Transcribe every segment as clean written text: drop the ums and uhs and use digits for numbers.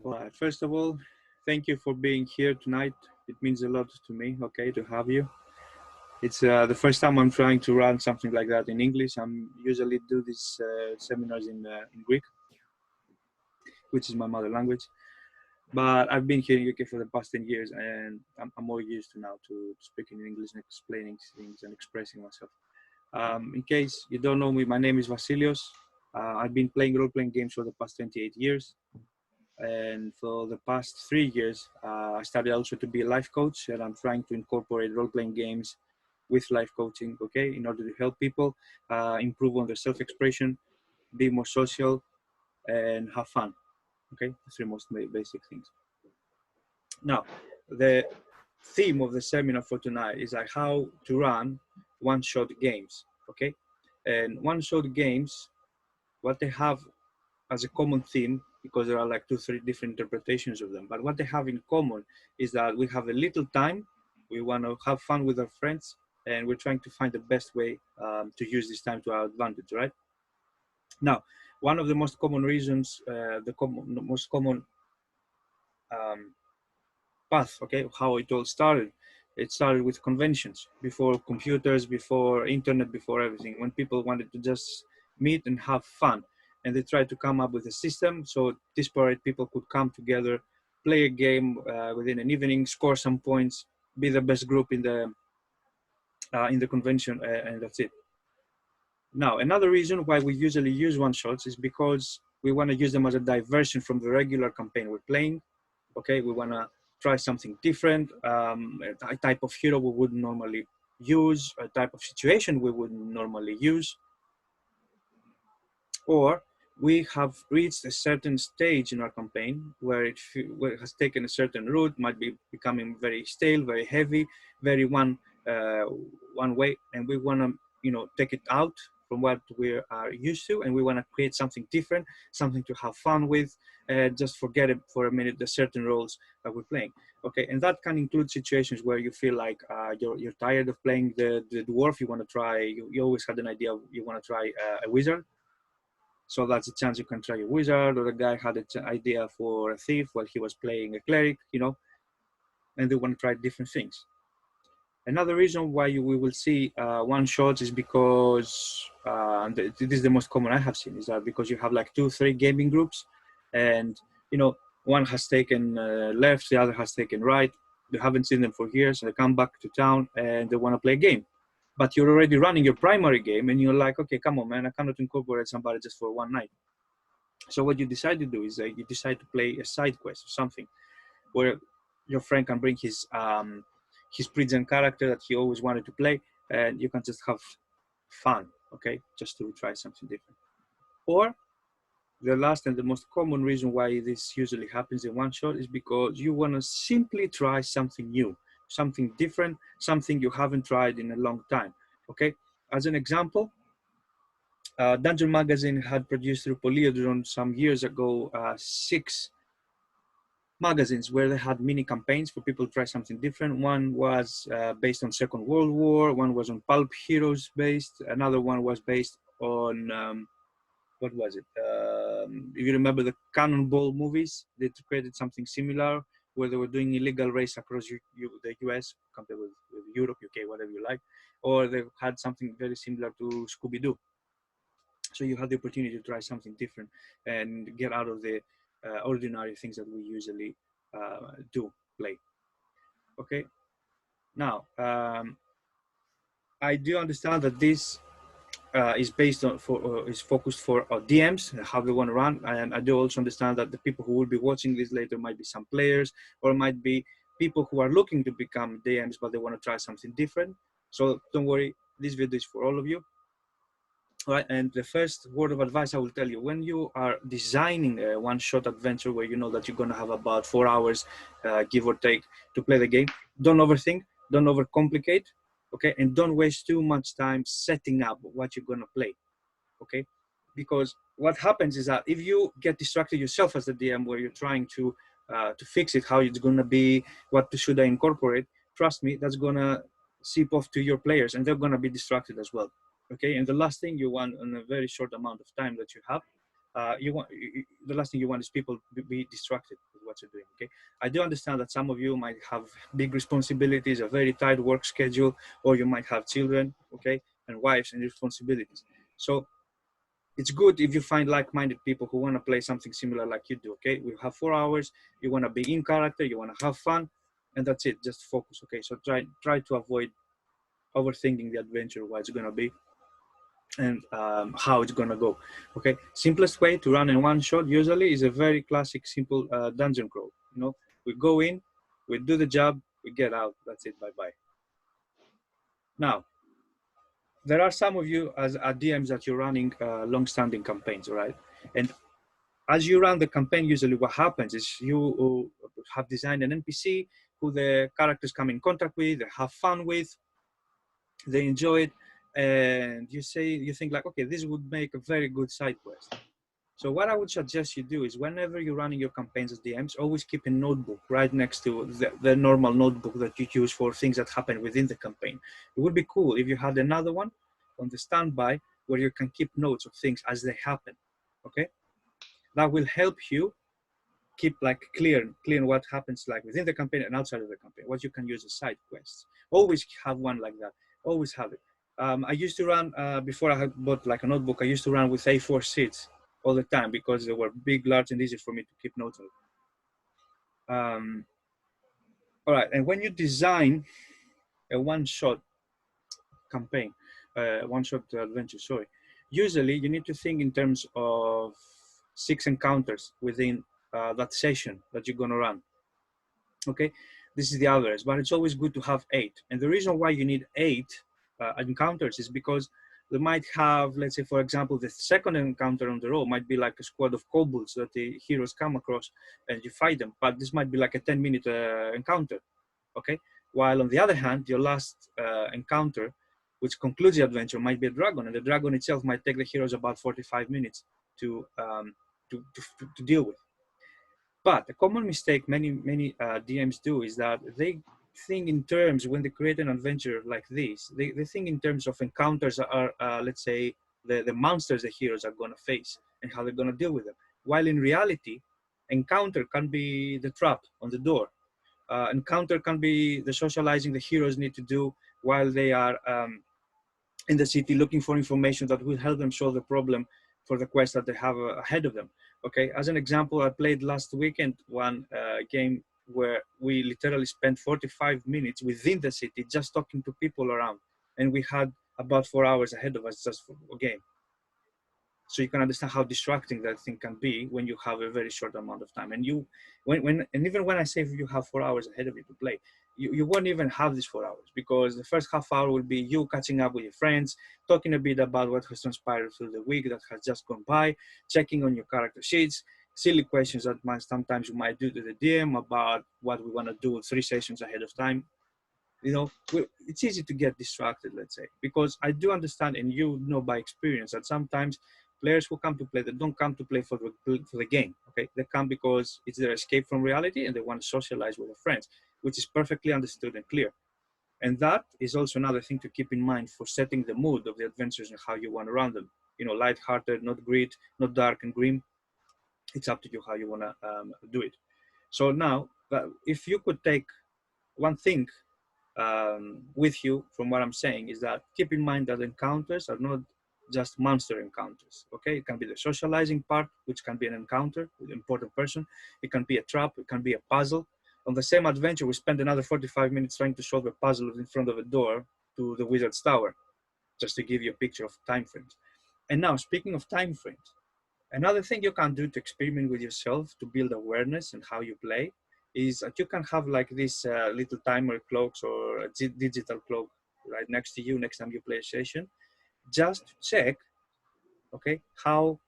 All right. First of all, thank you for being here tonight. It means a lot to me, okay, to have you. It's the first time I'm trying to run something like that in English. I'm usually do these seminars in Greek, which is my mother language. But I've been here in UK for the past 10 years, and I'm more used to now to speaking in English and explaining things and expressing myself. In case you don't know me, my name is Vasilios. I've been playing role-playing games for the past 28 years. And for the past 3 years, I started also to be a life coach, and I'm trying to incorporate role-playing games with life coaching, okay, in order to help people improve on their self-expression, be more social, and have fun, okay, the three most basic things. Now, the theme of the seminar for tonight is like how to run one-shot games, okay, and one-shot games, what they have as a common theme, because there are like two, three different interpretations of them. But what they have in common is that we have a little time, we want to have fun with our friends, and we're trying to find the best way to use this time to our advantage, right? Now, one of the most common reasons, most common um, path, okay, how it all started. It started with conventions before computers, before internet, before everything. When people wanted to just meet and have fun, and they tried to come up with a system so disparate people could come together, play a game within an evening, score some points, be the best group in the convention, and that's it. Now, another reason why we usually use one shots is because we want to use them as a diversion from the regular campaign we're playing. Okay, we want to try something different, a type of hero we wouldn't normally use, a type of situation we wouldn't normally use, or we have reached a certain stage in our campaign where it has taken a certain route, might be becoming very stale, very heavy, very uh, one way, and we want to take it out from what we are used to, and we want to create something different, something to have fun with, just forget it for a minute the certain roles that we're playing. Okay, and that can include situations where you feel like you're tired of playing the dwarf, you want to try, you always had an idea, you want to try a wizard, so that's a chance you can try a wizard, or a guy had an idea for a thief while he was playing a cleric, and they want to try different things. Another reason why we will see one shots is because this is the most common I have seen, is that because you have like two, three gaming groups, and one has taken left, the other has taken right. You haven't seen them for years, and they come back to town and they want to play a game. But you're already running your primary game, and you're like, okay, come on, man, I cannot incorporate somebody just for one night. So what you decide to do is you decide to play a side quest or something where your friend can bring his present character that he always wanted to play, and you can just have fun, okay, just to try something different. Or the last and the most common reason why this usually happens in one shot is because you want to simply try something new, something different, something you haven't tried in a long time. Okay, as an example, Dungeon Magazine had produced through Polyedron some years ago 6 magazines where they had mini campaigns for people to try something different. One was based on Second World War, one was on pulp heroes based, another one was based on what was it? If you remember the Cannonball movies, they created something similar where they were doing illegal race across the US, compared with Europe, UK, whatever you like, or they had something very similar to Scooby Doo. So you had the opportunity to try something different and get out of the ordinary things that we usually do play. Okay. Now, I do understand that this is based on is focused for DMs, how they want to run, and I do also understand that the people who will be watching this later might be some players, or might be people who are looking to become DMs but they want to try something different. So don't worry, this video is for all of you. All right, and the first word of advice I will tell you, when you are designing a one-shot adventure where you know that you're going to have about 4 hours, give or take, to play the game, don't overthink, don't overcomplicate, okay, and don't waste too much time setting up what you're going to play, okay? Because what happens is that if you get distracted yourself as the DM, where you're trying to fix it, how it's going to be, what should I incorporate, trust me, that's going to seep off to your players, and they're going to be distracted as well. Okay, and the last thing you want in a very short amount of time that you have the last thing you want is people to be distracted with what you're doing. Okay, I do understand that some of you might have big responsibilities, a very tight work schedule, or you might have children, okay, and wives and responsibilities. So it's good if you find like-minded people who want to play something similar like you do. Okay, we have 4 hours. You want to be in character, you want to have fun, and that's it. Just focus. Okay, so try to avoid overthinking the adventure, what it's going to be, and how it's going to go. Okay, simplest way to run in one shot usually is a very classic simple dungeon crawl. You know, we go in, we do the job, we get out, that's it, bye bye. Now there are some of you as DMs that you're running long-standing campaigns, right? And as you run the campaign, usually what happens is you have designed an NPC who the characters come in contact with, they have fun with, they enjoy it, and you think like, okay, this would make a very good side quest. So what I would suggest you do is whenever you're running your campaigns as DMs, always keep a notebook right next to the normal notebook that you use for things that happen within the campaign. It would be cool if you had another one on the standby where you can keep notes of things as they happen, okay? That will help you keep like clear what happens like within the campaign and outside of the campaign, what you can use as side quests. Always have one like that, always have it. I used to run, before I had bought like a notebook, I used to run with A4 sheets all the time because they were big, large, and easy for me to keep notes on. All right, and when you design a one-shot campaign, one-shot adventure, sorry, usually you need to think in terms of 6 encounters within that session that you're gonna run. Okay, this is the average, but it's always good to have 8. And the reason why you need 8 encounters is because they might have, let's say, for example, the second encounter on the road might be like a squad of kobolds that the heroes come across and you fight them, but this might be like a 10-minute encounter, okay? While on the other hand, your last encounter, which concludes the adventure, might be a dragon, and the dragon itself might take the heroes about 45 minutes to deal with. But a common mistake many DMs do is that they think in terms, when they create an adventure like this, they think in terms of encounters that are, let's say, the monsters the heroes are going to face and how they're going to deal with them. While in reality, encounter can be the trap on the door. Encounter can be the socializing the heroes need to do while they are in the city looking for information that will help them solve the problem for the quest that they have ahead of them. Okay, as an example, I played last weekend one game where we literally spent 45 minutes within the city just talking to people around, and we had about 4 hours ahead of us just for a game. So you can understand how distracting that thing can be when you have a very short amount of time. And and even when I say you have 4 hours ahead of you to play, you won't even have these 4 hours, because the first half hour will be you catching up with your friends, talking a bit about what has transpired through the week that has just gone by, checking on your character sheets, silly questions that sometimes you might do to the DM about what we want to do 3 sessions ahead of time. You know, it's easy to get distracted, let's say, because I do understand, and you know by experience, that sometimes players who come to play, they don't come to play for the game, okay? They come because it's their escape from reality and they want to socialize with their friends, which is perfectly understood and clear. And that is also another thing to keep in mind for setting the mood of the adventures and how you want to run them. You know, light-hearted, not grit, not dark and grim. It's up to you how you want to do it. So now, if you could take one thing with you from what I'm saying, is that keep in mind that encounters are not just monster encounters, okay? It can be the socializing part, which can be an encounter with an important person. It can be a trap, it can be a puzzle. On the same adventure, we spend another 45 minutes trying to solve a puzzle in front of a door to the wizard's tower, just to give you a picture of time frames. And now, speaking of time frames, another thing you can do to experiment with yourself to build awareness and how you play is that you can have like this little timer clocks or a digital clock right next to you next time you play a session, just to check, okay, how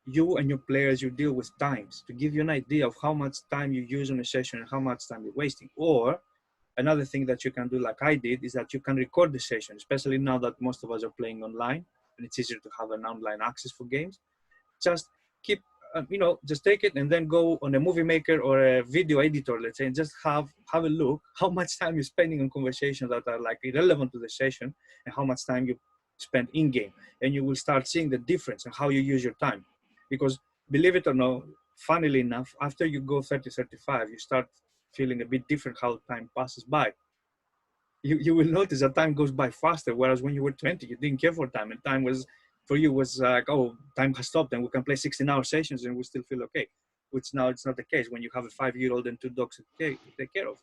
you and your players, you deal with times, to give you an idea of how much time you use on a session and how much time you're wasting. Or another thing that you can do, like I did, is that you can record the session, especially now that most of us are playing online and it's easier to have an online access for games. Just keep, just take it and then go on a movie maker or a video editor, let's say, and just have a look how much time you're spending on conversations that are like irrelevant to the session and how much time you spend in game, and you will start seeing the difference in how you use your time. Because believe it or not, funnily enough, after you go 30, 35, you start feeling a bit different how time passes by. You will notice that time goes by faster, whereas when you were 20, you didn't care for time, and time was, for you, was like, oh, time has stopped and we can play 16-hour sessions and we still feel okay. Which now it's not the case when you have a 5-year-old and 2 dogs to take care of.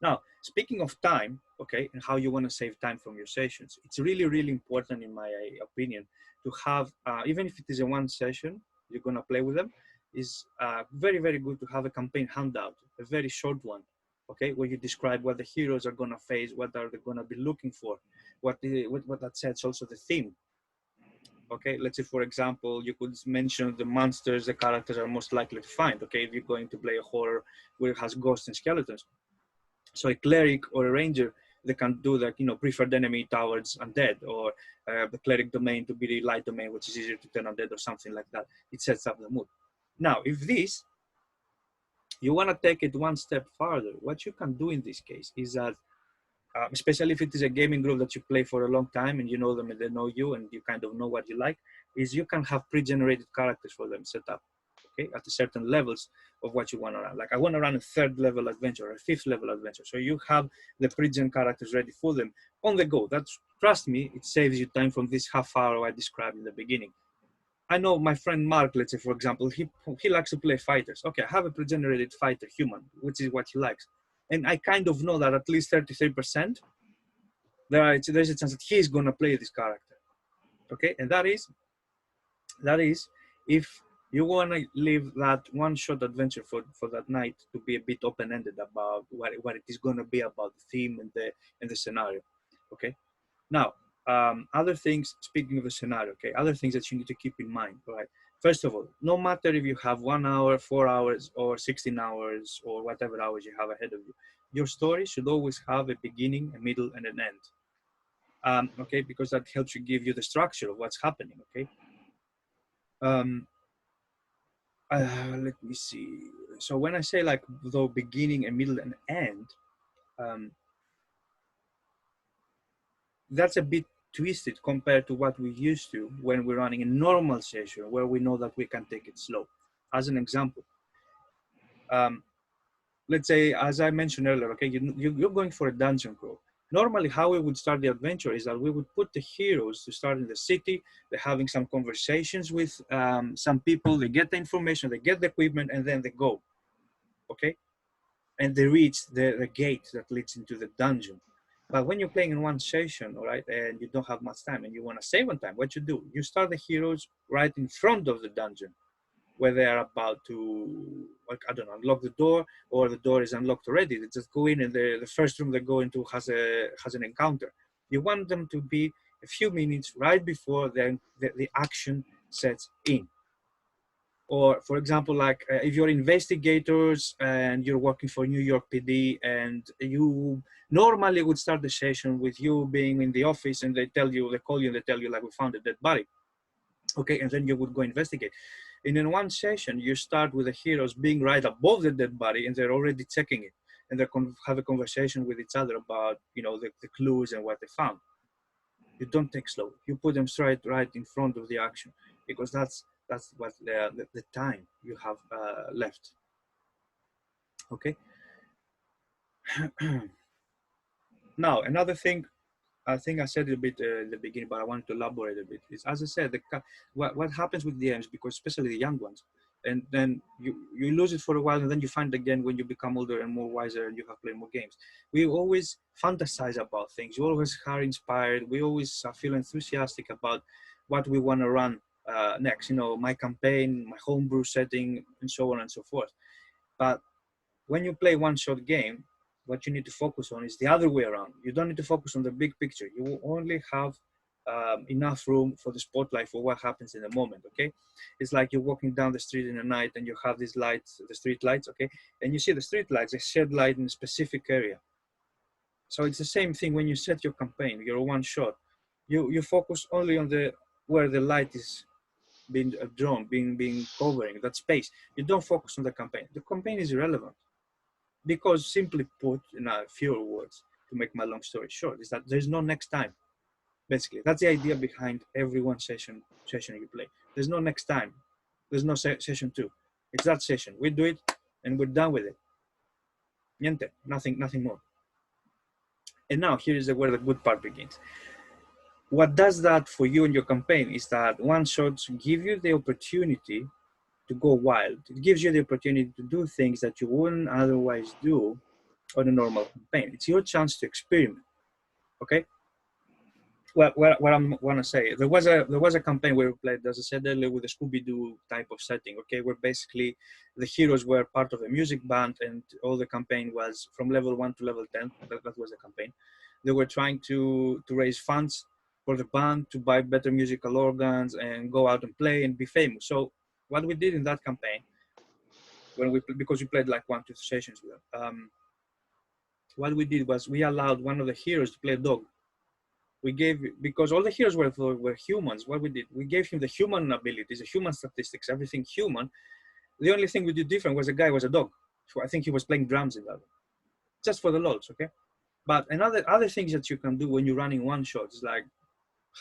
Now, speaking of time, okay, and how you want to save time from your sessions, it's really, really important, in my opinion, to have, even if it is a one session, you're going to play with them, is very, very good to have a campaign handout, a very short one, okay, where you describe what the heroes are going to face, what are they going to be looking for, what that sets also the theme. Okay, let's say, for example, you could mention the monsters the characters are most likely to find. Okay, if you're going to play a horror where it has ghosts and skeletons, so a cleric or a ranger, they can do that, you know, preferred enemy towards undead, or the cleric domain to be the light domain, which is easier to turn undead or something like that. It sets up the mood. Now, if this, you want to take it one step further, what you can do in this case is that, especially if it is a gaming group that you play for a long time and you know them and they know you and you kind of know what you like, is you can have pre-generated characters for them set up, okay, at the certain levels of what you want to run. Like, I want to run a 3rd level adventure or a 5th level adventure. So you have the pre-gen characters ready for them on the go. That's, trust me, it saves you time from this half hour I described in the beginning. I know my friend Mark, let's say, for example, he likes to play fighters. Okay, I have a pre-generated fighter human, which is what he likes. And I kind of know that at least 33%, there's a chance that he's going to play this character. Okay, and that is if you want to leave that one-shot adventure for that night to be a bit open-ended about what it is going to be about, the theme and the scenario. Okay, now, other things, speaking of the scenario, okay, other things that you need to keep in mind, right? First of all, no matter if you have 1 hour, 4 hours, or 16 hours, or whatever hours you have ahead of you, your story should always have a beginning, a middle, and an end. Okay, because that helps you give you the structure of what's happening, okay? Let me see. So when I say like the beginning, a middle, and end, that's a bit twisted compared to what we used to when we're running a normal session where we know that we can take it slow. As an example, let's say, as I mentioned earlier, okay, you're going for a dungeon crawl. Normally, how we would start the adventure is that we would put the heroes to start in the city. They're having some conversations with some people. They get the information, they get the equipment, and then they go. Okay, and they reach the gate that leads into the dungeon. But when you're playing in one session, all right, and you don't have much time and you want to save on time, what you do, you start the heroes right in front of the dungeon where they are about to, like, I don't know, unlock the door, or the door is unlocked already. They just go in and the first room they go into has an encounter. You want them to be a few minutes right before the action sets in. Or, for example, like if you're investigators and you're working for New York PD, and you normally would start the session with you being in the office and they call you and they tell you, like, we found a dead body. Okay, and then you would go investigate. And in one session, you start with the heroes being right above the dead body and they're already checking it. And they have a conversation with each other about, you know, the clues and what they found. You don't take slow. You put them straight right in front of the action, because that's what the time you have left. Okay. Now, another thing, I think I said it a bit in the beginning, but I wanted to elaborate a bit. Is, as I said, what happens with DMs, because especially the young ones, and then you lose it for a while, and then you find again when you become older and more wiser and you have played more games. We always fantasize about things. We always are inspired. We always feel enthusiastic about what we want to run next. You know, my campaign, my homebrew setting, and so on and so forth. But when you play one-shot game, what you need to focus on is the other way around. You don't need to focus on the big picture. You will only have enough room for the spotlight for what happens in the moment, okay? It's like you're walking down the street in the night and you have these lights, the street lights, okay? And you see the street lights, they shed light in a specific area. So it's the same thing when you set your campaign, your one shot. You focus only on where the light is being drawn, being covering that space. You don't focus on the campaign. The campaign is irrelevant. Because, simply put, in a fewer words, to make my long story short, is that there's no next time. Basically, that's the idea behind every one session you play. There's no next time. There's no session 2. It's that session. We do it and we're done with it. Niente, nothing more. And now here is where the good part begins. What does that for you and your campaign is that one shots give you the opportunity to go wild. It gives you the opportunity to do things that you wouldn't otherwise do on a normal campaign. It's your chance to experiment. Okay. Well, what I want to say, there was a campaign where we played, as I said earlier, with a Scooby-Doo type of setting. Okay, where basically the heroes were part of a music band, and all the campaign was from level 1 to level 10. That was the campaign. They were trying to raise funds for the band to buy better musical organs and go out and play and be famous. So what we did in that campaign, because we played like 1-2 sessions with them, what we did was we allowed one of the heroes to play a dog. We gave, because all the heroes were humans, what we did, we gave him the human abilities, the human statistics, everything human. The only thing we did different was the guy was a dog. So I think he was playing drums in that, just for the lols, okay? But other things that you can do when you're running one shot is like,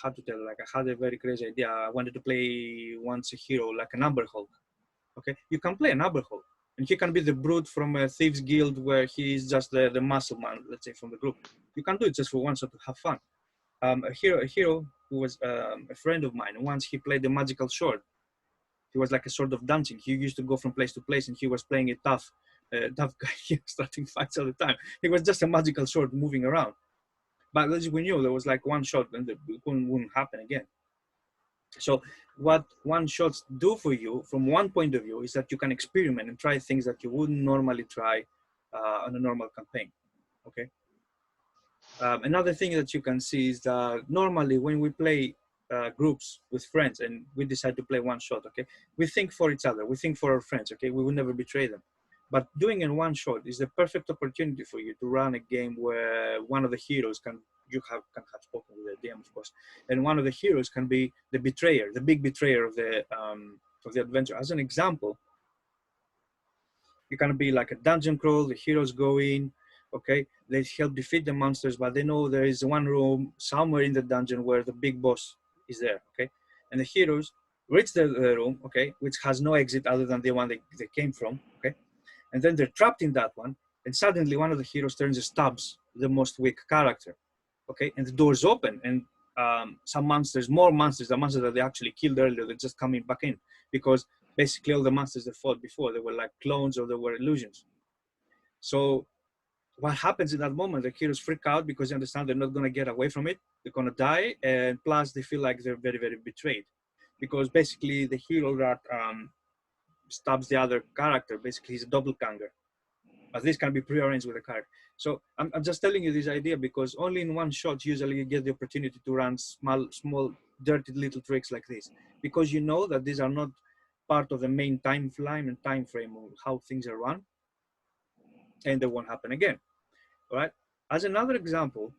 how to tell, like I had a very crazy idea. I wanted to play once a hero, like an Amber Hulk, okay? You can play an Amber Hulk, and he can be the brute from a Thieves Guild where he's just the muscle man, let's say, from the group. You can do it just for one shot to have fun. A hero who was a friend of mine, once he played the magical sword. He was like a sort of dancing. He used to go from place to place, and he was playing a tough guy. He was starting fights all the time. He was just a magical sword moving around. But as we knew, there was like one shot, and it wouldn't happen again. So what one shots do for you from one point of view is that you can experiment and try things that you wouldn't normally try on a normal campaign, okay? Another thing that you can see is that normally when we play groups with friends and we decide to play one shot, okay, we think for each other, we think for our friends, okay, we will never betray them. But doing in one shot is the perfect opportunity for you to run a game where one of the heroes can have spoken with the DM, of course, and one of the heroes can be the betrayer, the big betrayer of the adventure. As an example, it can be like a dungeon crawl. The heroes go in, okay, they help defeat the monsters, but they know there is one room somewhere in the dungeon where the big boss is there, okay? And the heroes reach the room, okay, which has no exit other than the one they came from, okay? And then they're trapped in that one, and suddenly one of the heroes turns and stabs the most weak character, okay? And the doors open, and some monsters, more monsters, the monsters that they actually killed earlier, they're just coming back in, because basically all the monsters they fought before, they were like clones or they were illusions. So what happens in that moment, the heroes freak out because they understand they're not going to get away from it. They're going to die. And plus they feel like they're very, very betrayed, because basically the hero that stabs the other character, basically he's a doppelganger. But this can be prearranged with a character. So I'm just telling you this idea because only in one shot, usually you get the opportunity to run small, dirty little tricks like this, because you know that these are not part of the main timeline and time frame of how things are run, and they won't happen again. All right. As another example,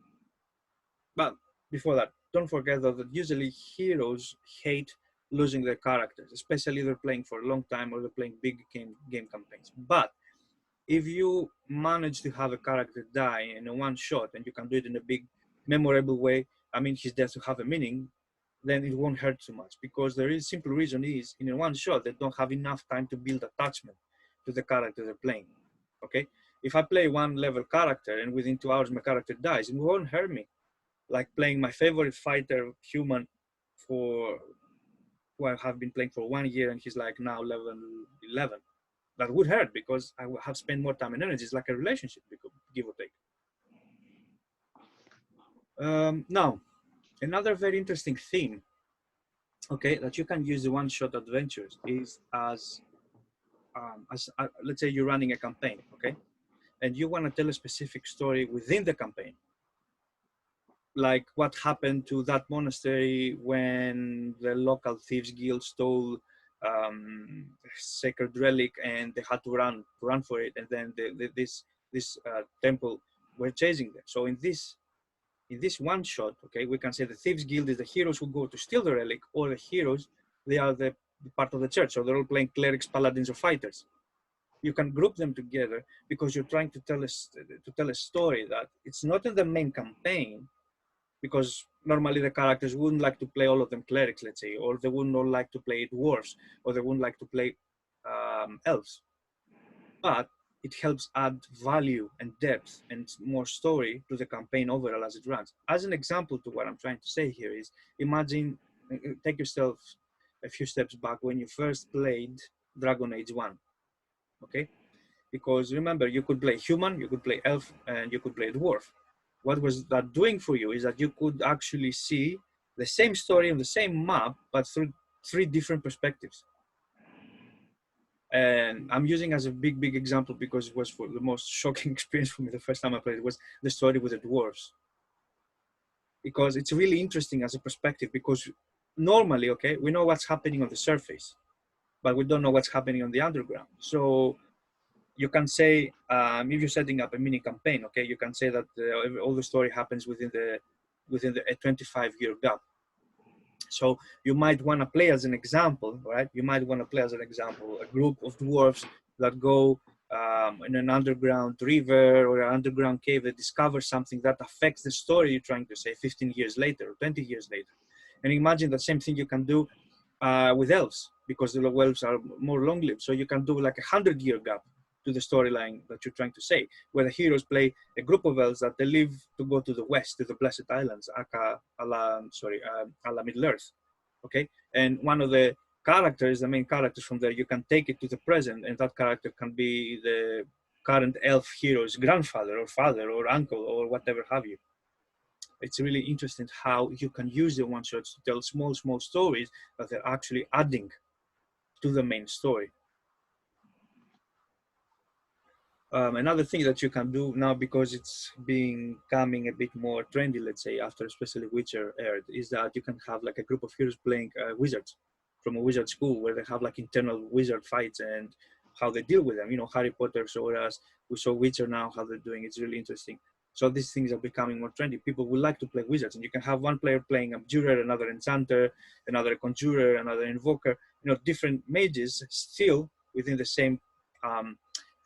but before that, don't forget that usually heroes hate losing their characters, especially if they're playing for a long time or they're playing big game campaigns. But if you manage to have a character die in a one shot and you can do it in a big, memorable way, I mean, his death to have a meaning, then it won't hurt too much, because the simple reason is in a one shot, they don't have enough time to build attachment to the character they're playing, okay? If I play one level character and within 2 hours my character dies, it won't hurt me. Like playing my favorite fighter human for who I have been playing for 1 year and he's like now level 11. That would hurt because I would have spent more time and energy. It's like a relationship, give or take. Now, another very interesting theme, okay, that you can use the one-shot adventures is as let's say you're running a campaign, okay, and you want to tell a specific story within the campaign, like what happened to that monastery when the local thieves guild stole sacred relic and they had to run for it, and then this temple were chasing them. So in this one shot, okay, we can say the thieves guild is the heroes who go to steal the relic, or the heroes, they are the part of the church, so they're all playing clerics, paladins, or fighters. You can group them together because you're trying to tell a story that it's not in the main campaign, because normally the characters wouldn't like to play all of them clerics, let's say, or they wouldn't all like to play dwarves, or they wouldn't like to play elves. But it helps add value and depth and more story to the campaign overall as it runs. As an example to what I'm trying to say here is, imagine, take yourself a few steps back when you first played Dragon Age 1, okay? Because remember, you could play human, you could play elf, and you could play dwarf. What was that doing for you is that you could actually see the same story on the same map, but through 3 different perspectives. And I'm using as a big example because it was for the most shocking experience for me the first time I played it was the story with the dwarves. Because it's really interesting as a perspective, because normally, okay, we know what's happening on the surface, but we don't know what's happening on the underground. So you can say, if you're setting up a mini campaign, okay, you can say that all the story happens within a 25-year gap. So you might want to play as an example, right? You might want to play as an example a group of dwarves that go in an underground river or an underground cave that discover something that affects the story you're trying to say 15 years later or 20 years later. And imagine the same thing you can do with elves, because the elves are more long-lived. So you can do like a 100-year gap to the storyline that you're trying to say, where the heroes play a group of elves that they leave to go to the west, to the Blessed Islands, a la Middle Earth, okay? And one of the characters, the main characters from there, you can take it to the present, and that character can be the current elf hero's grandfather or father or uncle or whatever have you. It's really interesting how you can use the one-shots to tell small stories that they're actually adding to the main story. Another thing that you can do now, because it's becoming a bit more trendy, let's say, after especially Witcher aired, is that you can have like a group of heroes playing wizards from a wizard school, where they have like internal wizard fights and how they deal with them. You know, Harry Potter showed us, we saw Witcher now, how they're doing. It's really interesting. So these things are becoming more trendy. People would like to play wizards, and you can have one player playing a abjurer, another enchanter, another conjurer, another invoker, you know, different mages still within the same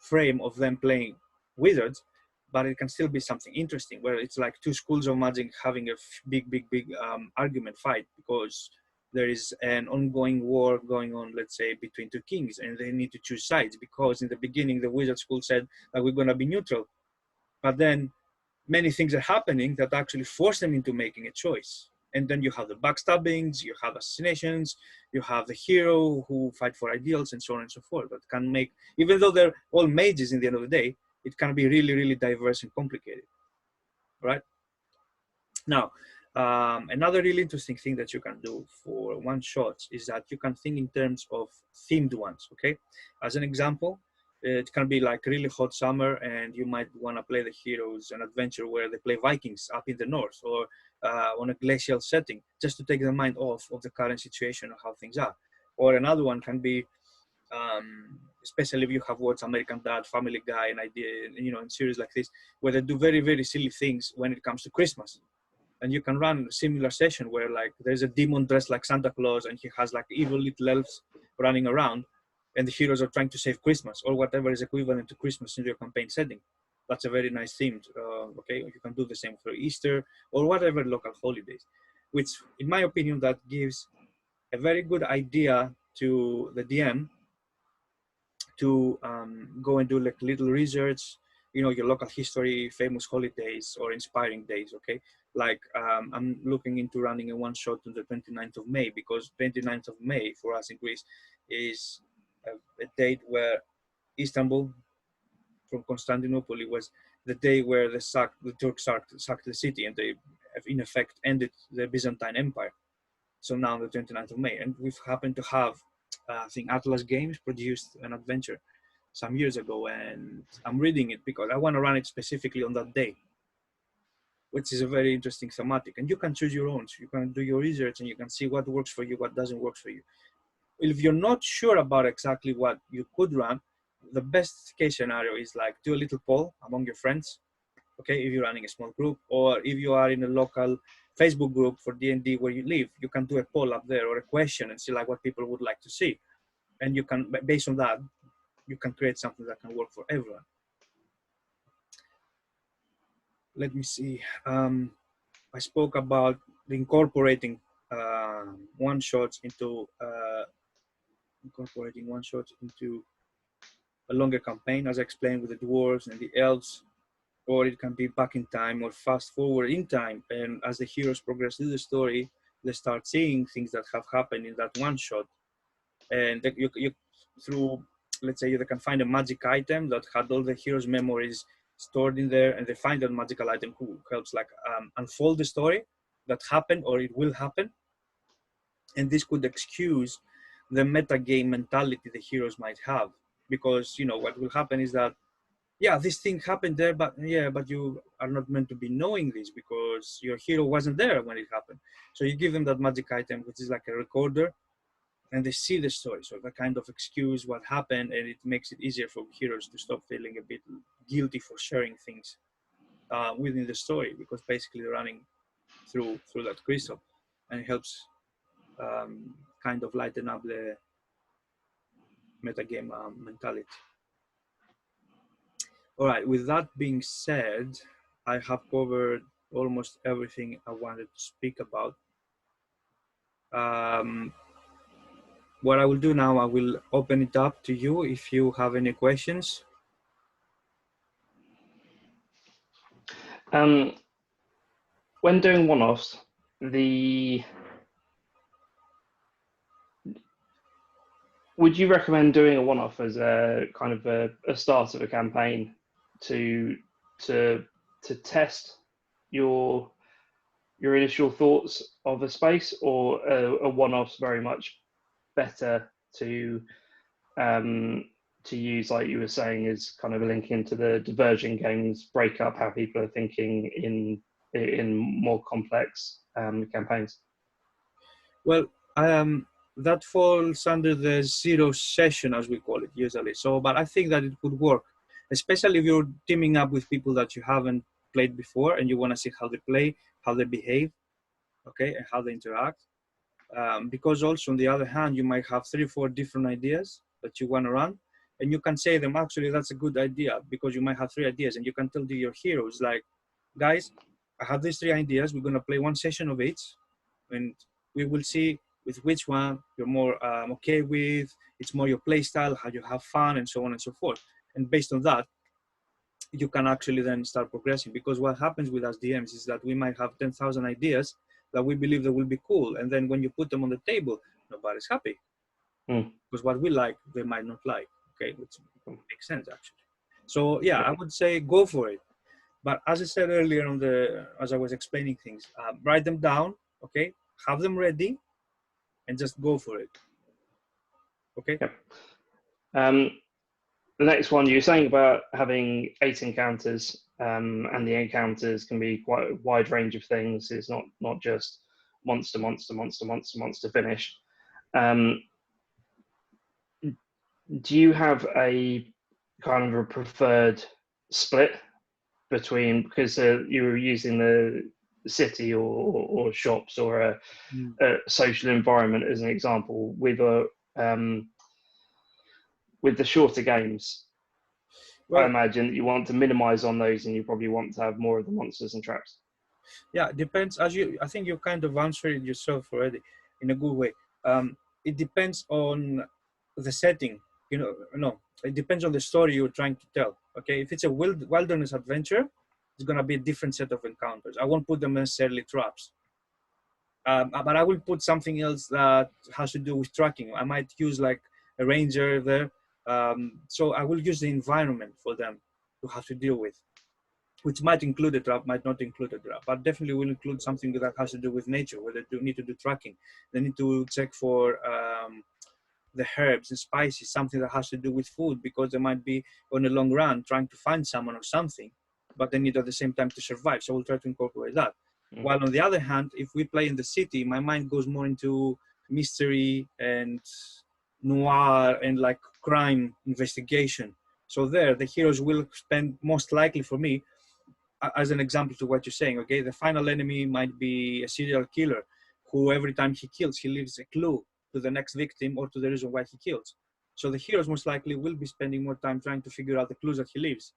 frame of them playing wizards, but it can still be something interesting, where it's like 2 schools of magic having a big argument fight, because there is an ongoing war going on, let's say, between 2 kings, and they need to choose sides, because in the beginning the wizard school said that we're going to be neutral, but then many things are happening that actually force them into making a choice. And then you have the backstabbings, you have assassinations, you have the hero who fight for ideals, and so on and so forth. That can make, even though they're all mages in the end of the day, it can be really diverse and complicated, right? Now, another really interesting thing that you can do for one-shots is that you can think in terms of themed ones, okay? As an example, it can be like really hot summer, and you might want to play the heroes an adventure where they play Vikings up in the north, or on a glacial setting, just to take the mind off of the current situation of how things are. Or another one can be, especially if you have watched American Dad, Family Guy, and idea, you know, in series like this, where they do very silly things when it comes to Christmas. And you can run a similar session where like there's a demon dressed like Santa Claus, and he has like evil little elves running around, and the heroes are trying to save Christmas, or whatever is equivalent to Christmas in your campaign setting. That's a very nice theme. Okay, you can do the same for Easter or whatever local holidays, which in my opinion, that gives a very good idea to the DM to go and do like little research, you know, your local history, famous holidays, or inspiring days, okay? Like I'm looking into running a one-shot on the 29th of May, because 29th of May for us in Greece is a date where Istanbul from Constantinople was the day where the Turks sacked the city, and they in effect ended the Byzantine Empire. So now the 29th of May, and we've happened to have, I think Atlas Games produced an adventure some years ago, and I'm reading it because I want to run it specifically on that day, which is a very interesting thematic. And you can choose your own. So you can do your research, and you can see what works for you, what doesn't work for you. If you're not sure about exactly what you could run, the best case scenario is like do a little poll among your friends, okay, if you're running a small group, or if you are in a local Facebook group for D&D where you live, you can do a poll up there or a question and see like what people would like to see. And you can, based on that, you can create something that can work for everyone. Let me see. I spoke about incorporating one shots into a longer campaign, as I explained with the dwarves and the elves, or it can be back in time or fast forward in time. And as the heroes progress through the story, they start seeing things that have happened in that one shot. And you through, let's say, they can find a magic item that had all the heroes' memories stored in there, and they find that magical item who helps like unfold the story that happened or it will happen. And this could excuse the meta game mentality the heroes might have, because what will happen is that, yeah, this thing happened there, but you are not meant to be knowing this because your hero wasn't there when it happened. So you give them that magic item, which is like a recorder, and they see the story. So that kind of excuse what happened, and it makes it easier for heroes to stop feeling a bit guilty for sharing things within the story, because basically they're running through that crystal, and it helps kind of lighten up the metagame mentality. All right, with that being said, I have covered almost everything I wanted to speak about. What I will do now, I will open it up to you if you have any questions. When doing one-offs, would you recommend doing a one-off as a kind of a start of a campaign to test your initial thoughts of a space, or a one-off's very much better to use, like you were saying, is kind of a link into the diverging games, break up how people are thinking in more complex campaigns? Well, that falls under the zero session, as we call it usually. So, but I think that it could work, especially if you're teaming up with people that you haven't played before and you want to see how they play, how they behave, okay, and how they interact. Because also on the other hand, you might have 3 or 4 different ideas that you want to run, and you can say them, actually, that's a good idea, because you might have 3 ideas, and you can tell to your heroes, like, guys, I have these 3 ideas. We're going to play one session of each, and we will see with which one you're more okay with. It's more your play style, how you have fun, and so on and so forth. And based on that, you can actually then start progressing, because what happens with us DMs is that we might have 10,000 ideas that we believe that will be cool, and then when you put them on the table, nobody's happy, because what we like they might not like, okay, which makes sense actually. So yeah, I would say go for it, but as I said earlier as I was explaining things, write them down, okay, have them ready, and just go for it. Okay. The next one, you're saying about having 8 encounters, and the encounters can be quite a wide range of things. It's not just monster finish. Do you have a kind of a preferred split between, because you were using the city or shops or a social environment as an example, with the shorter games? Well, I imagine that you want to minimize on those, and you probably want to have more of the monsters and traps. Yeah, it depends. I think you kind of answered it yourself already in a good way. It depends on the setting. It depends on the story you're trying to tell. Okay, if it's a wilderness adventure, it's gonna be a different set of encounters. I won't put them necessarily traps, but I will put something else that has to do with tracking. I might use like a ranger there. So I will use the environment for them to have to deal with, which might include a trap, might not include a trap, but definitely will include something that has to do with nature, where they do need to do tracking. They need to check for the herbs and spices, something that has to do with food, because they might be on a long run trying to find someone or something, but they need at the same time to survive. So we'll try to incorporate that. While on the other hand, if we play in the city, my mind goes more into mystery and noir and like crime investigation. So there, the heroes will spend, most likely for me, as an example to what you're saying, okay, the final enemy might be a serial killer who every time he kills, he leaves a clue to the next victim or to the reason why he kills. So the heroes most likely will be spending more time trying to figure out the clues that he leaves.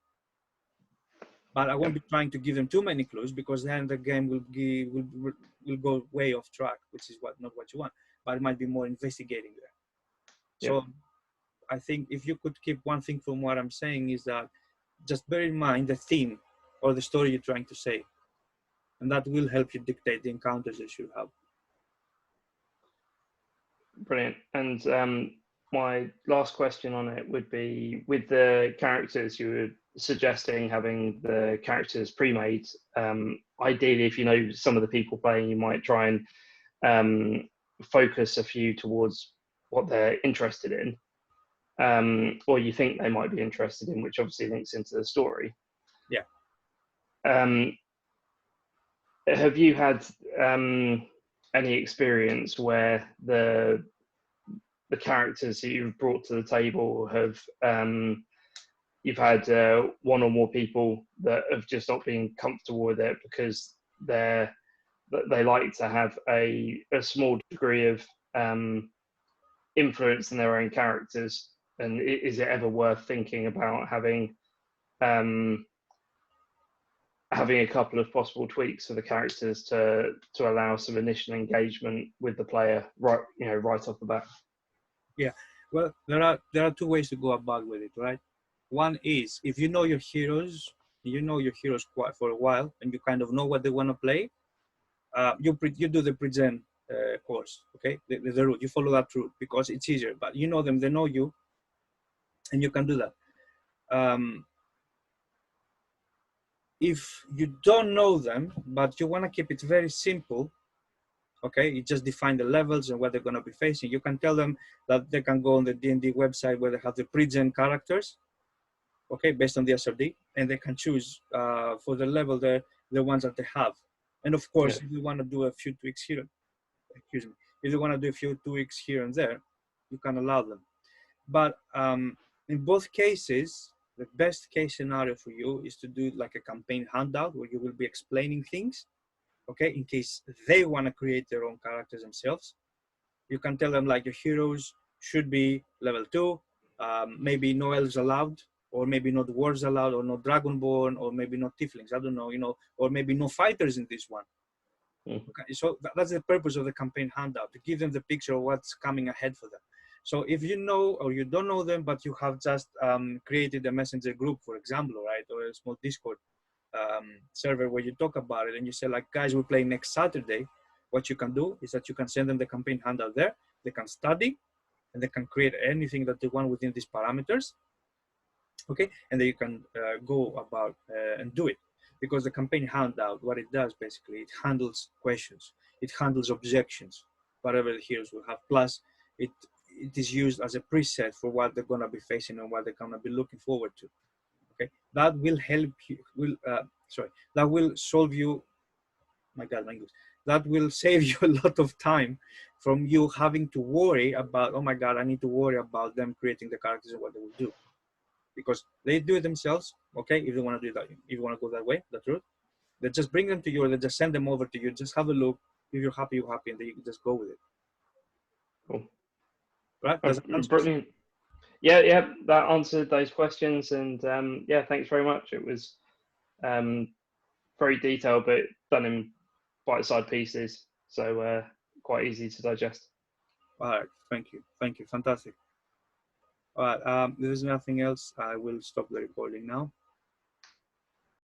But I won't be trying to give them too many clues, because then the game will go way off track, which is not what you want. But it might be more investigating there. Yeah. So I think if you could keep one thing from what I'm saying, is that just bear in mind the theme or the story you're trying to say, and that will help you dictate the encounters you should have. Brilliant. And my last question on it would be, with the characters, you were suggesting having the characters pre-made. Ideally, if you know some of the people playing, you might try and focus a few towards what they're interested in, or you think they might be interested in, which obviously links into the story. Yeah. Have you had any experience where the characters that you've brought to the table have you've had one or more people that have just not been comfortable with it because they like to have a small degree of influence in their own characters? And is it ever worth thinking about having a couple of possible tweaks for the characters to allow some initial engagement with the player right off the bat? Yeah, well, there are two ways to go about with it, right? One is, if you know your heroes quite for a while, and you kind of know what they want to play, you do the present course, okay? The route, you follow that route because it's easier. But you know them, they know you, and you can do that. If you don't know them, but you want to keep it very simple, okay, you just define the levels and what they're going to be facing. You can tell them that they can go on the D&D website where they have the pre-gen characters, okay, based on the SRD, and they can choose for the level the ones that they have. And of course, if you want to do a few tweaks here, if you want to do a few tweaks here and there, you can allow them. But in both cases, the best case scenario for you is to do like a campaign handout where you will be explaining things, okay, in case they want to create their own characters themselves. You can tell them like your heroes should be level 2, maybe no elves allowed, or maybe no dwarves allowed, or no dragonborn, or maybe no tieflings, I don't know, or maybe no fighters in this one. Okay, so that's the purpose of the campaign handout, to give them the picture of what's coming ahead for them. So if you know or you don't know them, but you have just created a messenger group, for example, right, or a small Discord server where you talk about it, and you say like, guys, we're playing next Saturday, what you can do is that you can send them the campaign handout there. They can study, and they can create anything that they want within these parameters, okay, and then you can go about and do it. Because the campaign handout, what it does basically, it handles questions, it handles objections, whatever the heroes will have, plus it is used as a preset for what they're going to be facing and what they're going to be looking forward to. Okay, that will help you, that will solve you, my God, my English, that will save you a lot of time from you having to worry about, oh my God, I need to worry about them creating the characters and what they will do. Because they do it themselves, okay, if they want to do that, if you want to go that way, that route, they just bring them to you, or they just send them over to you, just have a look, if you're happy, you're happy, and then you can just go with it. Cool. Right? Does that answer? Brilliant. Yeah, that answered those questions, and yeah, thanks very much. It was very detailed, but done in bite-sized pieces, so quite easy to digest. All right, thank you, fantastic. All right, if there's nothing else, I will stop the recording now.